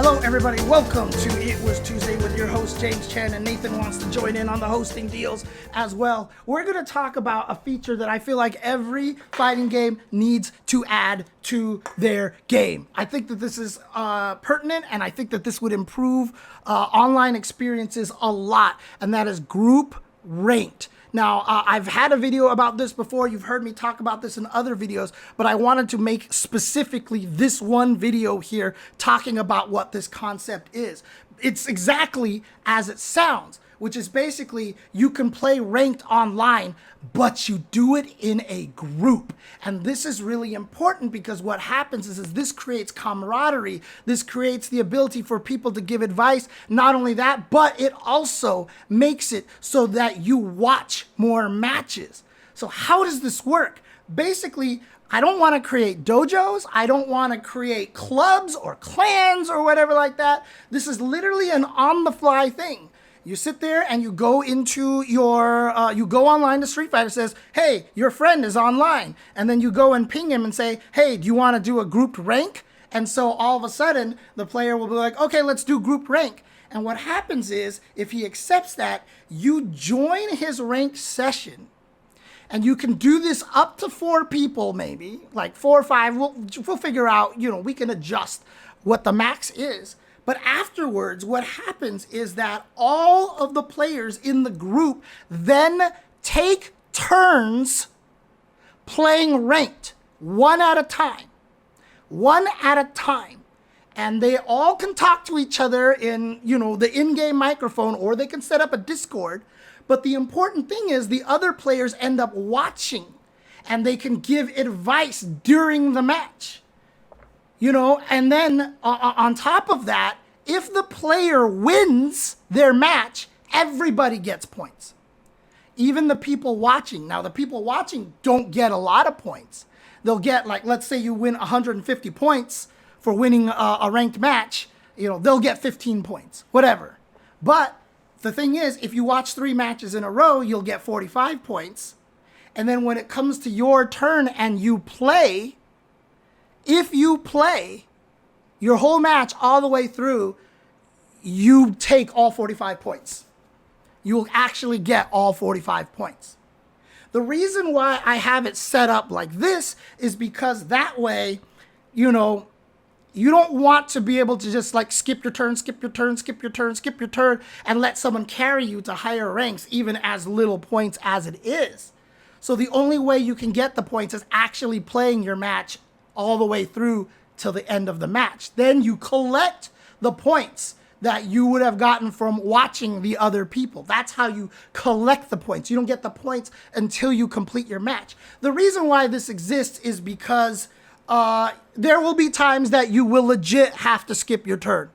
Hello, everybody. Welcome to It Was Tuesday with your host, James Chen, and Nathan wants to join in on the hosting deals as well. We're going to talk about a feature that I feel like every fighting game needs to add to their game. I think that this is pertinent, and I think that this would improve online experiences a lot, and that is group ranked. Now, I've had a video about this before. You've heard me talk about this in other videos, but I wanted to make specifically this one video here talking about what this concept is. It's exactly as it sounds, which is basically you can play ranked online, but you do it in a group. And this is really important because what happens is this creates camaraderie. This creates the ability for people to give advice. Not only that, but it also makes it so that you watch more matches. So how does this work? Basically, I don't want to create dojos. I don't want to create clubs or clans or whatever like that. This is literally an on-the-fly thing. You sit there and you go into your, you go online to Street Fighter, says, hey, your friend is online. And then you go and ping him and say, hey, do you want to do a grouped rank? And so all of a sudden, the player will be like, okay, let's do group rank. And what happens is, if he accepts that, you join his ranked session. And you can do this up to 4 people, maybe, like 4 or 5. We'll figure out, we can adjust what the max is. But afterwards, what happens is that all of the players in the group then take turns playing ranked, one at a time. And they all can talk to each other in, the in-game microphone, or they can set up a Discord. But the important thing is the other players end up watching, and they can give advice during the match. And then on top of that, if the player wins their match, everybody gets points. Even the people watching. Now, the people watching don't get a lot of points. They'll get, let's say you win 150 points for winning a ranked match, they'll get 15 points, whatever. But the thing is, if you watch 3 matches in a row, you'll get 45 points. And then when it comes to your turn and you play, if you play your whole match all the way through, you take all 45 points. You'll actually get all 45 points. The reason why I have it set up like this is because that way, you don't want to be able to just skip your turn, and let someone carry you to higher ranks, even as little points as it is. So the only way you can get the points is actually playing your match all the way through till the end of the match. Then you collect the points that you would have gotten from watching the other people. That's how you collect the points. You don't get the points until you complete your match. The reason why this exists is because there will be times that you will legit have to skip your turn.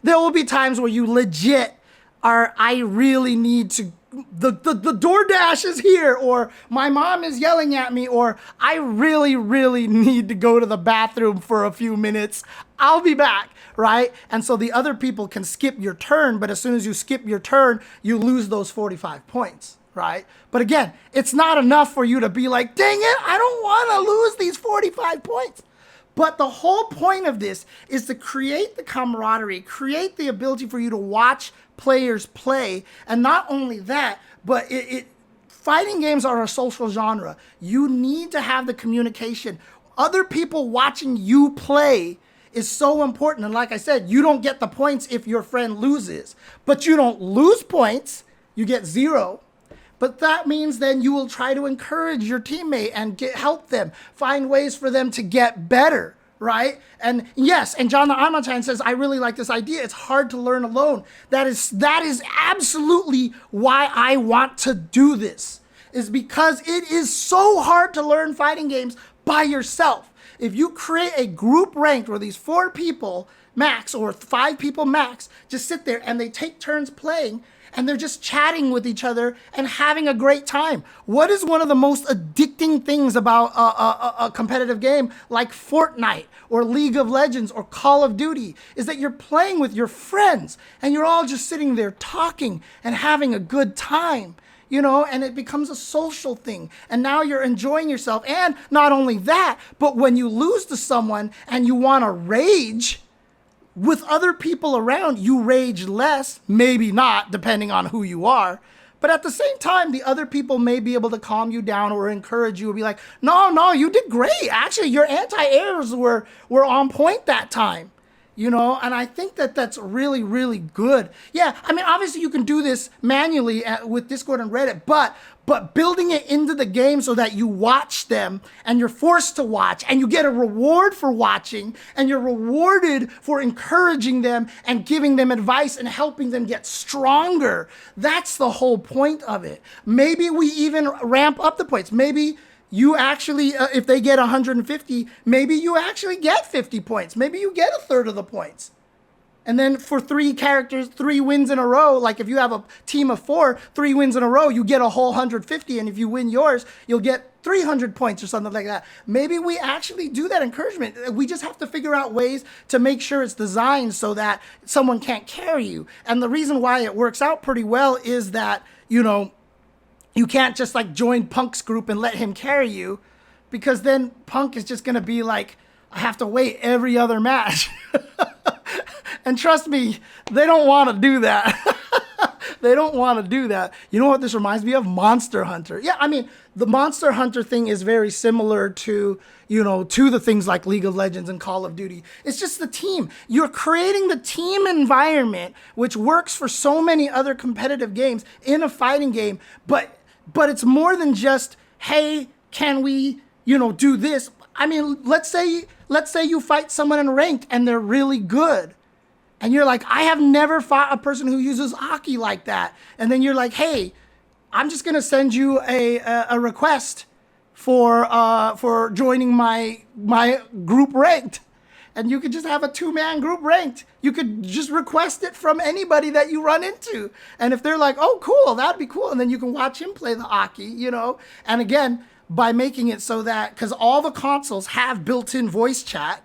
There will be times where you legit I really need to, the DoorDash is here, or my mom is yelling at me, or I really need to go to the bathroom for a few minutes. I'll be back, right? And so the other people can skip your turn, but as soon as you skip your turn, you lose those 45 points, right? But again, it's not enough for you to be like, dang it, I don't want to lose these 45 points. But the whole point of this is to create the camaraderie, create the ability for you to watch players play. And not only that, but fighting games are a social genre. You need to have the communication. Other people watching you play is so important. And like I said, you don't get the points if your friend loses. But you don't lose points. You get 0. But that means then you will try to encourage your teammate and help them, find ways for them to get better, right? And yes, and John the Amachan says, I really like this idea. It's hard to learn alone. That is absolutely why I want to do this, is because it is so hard to learn fighting games by yourself. If you create a group ranked where these 4 people max or 5 people max just sit there and they take turns playing, and they're just chatting with each other and having a great time. What is one of the most addicting things about a competitive game like Fortnite or League of Legends or Call of Duty is that you're playing with your friends and you're all just sitting there talking and having a good time, and it becomes a social thing. And now you're enjoying yourself. And not only that, but when you lose to someone and you want to rage, with other people around, you rage less, maybe not, depending on who you are. But at the same time, the other people may be able to calm you down or encourage you or be like, no, you did great. Actually, your anti-airs were on point that time. You know, and I think that that's really, really good. Yeah, I mean, obviously you can do this manually with Discord and Reddit, but building it into the game so that you watch them and you're forced to watch and you get a reward for watching and you're rewarded for encouraging them and giving them advice and helping them get stronger. That's the whole point of it. Maybe we even ramp up the points. Maybe you actually, if they get 150, maybe you actually get 50 points. Maybe you get a third of the points. And then for 3 characters, 3 wins in a row, like if you have a team of 4, 3 wins in a row, you get a whole 150. And if you win yours, you'll get 300 points or something like that. Maybe we actually do that encouragement. We just have to figure out ways to make sure it's designed so that someone can't carry you. And the reason why it works out pretty well is that, you know, you can't just like join Punk's group and let him carry you, because then Punk is just going to be like, I have to wait every other match. And trust me, they don't want to do that. They don't want to do that. You know what this reminds me of? Monster Hunter. Yeah, I mean, the Monster Hunter thing is very similar to, you know, to the things like League of Legends and Call of Duty. It's just the team. You're creating the team environment, which works for so many other competitive games in a fighting game, but it's more than just, hey, can we, you know, do this? I mean, let's say you fight someone in ranked and they're really good. And you're like, I have never fought a person who uses Aki like that. And then you're like, hey, I'm just going to send you a request for joining my group ranked. And you could just have a 2-man group ranked. You could just request it from anybody that you run into. And if they're like, oh, cool, that'd be cool. And then you can watch him play the Aki, you know. And again, by making it so that, because all the consoles have built-in voice chat,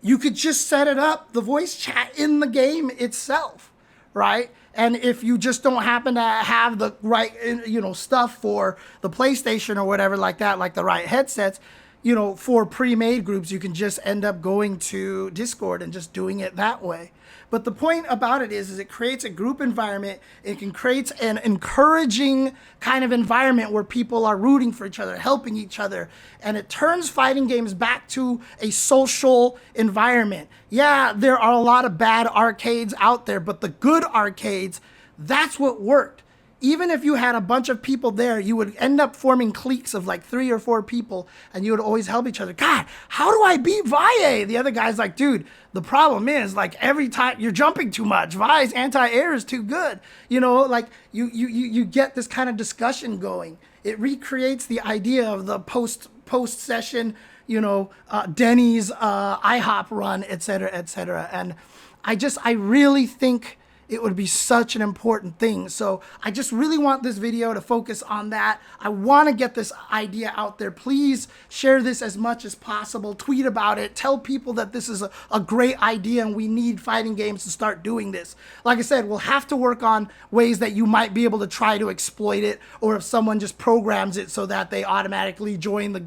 you could just set it up, the voice chat in the game itself, right? And if you just don't happen to have the right, you know, stuff for the PlayStation or whatever like that, like the right headsets, you know, for pre-made groups, you can just end up going to Discord and just doing it that way. But the point about it is it creates a group environment. It can create an encouraging kind of environment where people are rooting for each other, helping each other. And it turns fighting games back to a social environment. Yeah, there are a lot of bad arcades out there, but the good arcades, that's what worked. Even if you had a bunch of people there, you would end up forming cliques of like 3 or 4 people, and you would always help each other. God, how do I beat Valle? The other guy's like, dude, the problem is like every time you're jumping too much. Valle's anti-air is too good. You know, like you get this kind of discussion going. It recreates the idea of the post session, you know, Denny's IHOP run, et cetera, et cetera. And I really think it would be such an important thing. So I just really want this video to focus on that. I want to get this idea out there. Please share this as much as possible. Tweet about it. Tell people that this is a great idea and we need fighting games to start doing this. Like I said, we'll have to work on ways that you might be able to try to exploit it, or if someone just programs it so that they automatically join the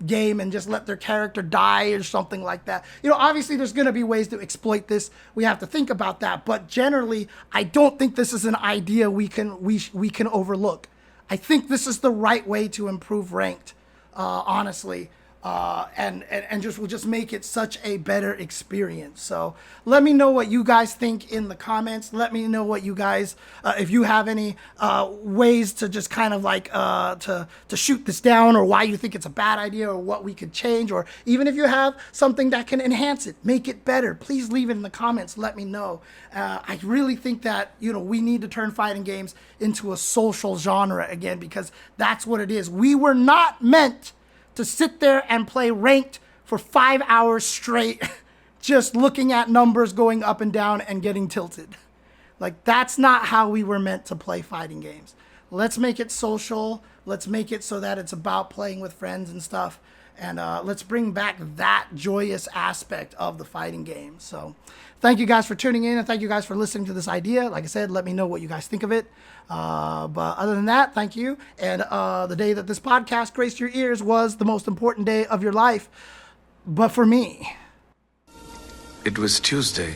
game and just let their character die or something like that. You know, obviously there's going to be ways to exploit this. We have to think about that. But generally, I don't think this is an idea we can overlook. I think this is the right way to improve ranked, honestly. And just will just make it such a better experience. So let me know what you guys think in the comments. Let me know what you guys, if you have any ways to just kind of like to shoot this down, or why you think it's a bad idea, or what we could change, or even if you have something that can enhance it, make it better. Please leave it in the comments. Let me know. I really think that, you know, we need to turn fighting games into a social genre again, because that's what it is. We were not meant to sit there and play ranked for 5 hours straight, just looking at numbers going up and down and getting tilted. Like, that's not how we were meant to play fighting games. Let's make it social. Let's make it so that it's about playing with friends and stuff. And let's bring back that joyous aspect of the fighting game. So thank you guys for tuning in, and thank you guys for listening to this idea. Like I said, let me know what you guys think of it. But other than that, thank you. And the day that this podcast graced your ears was the most important day of your life. But for me, it was Tuesday.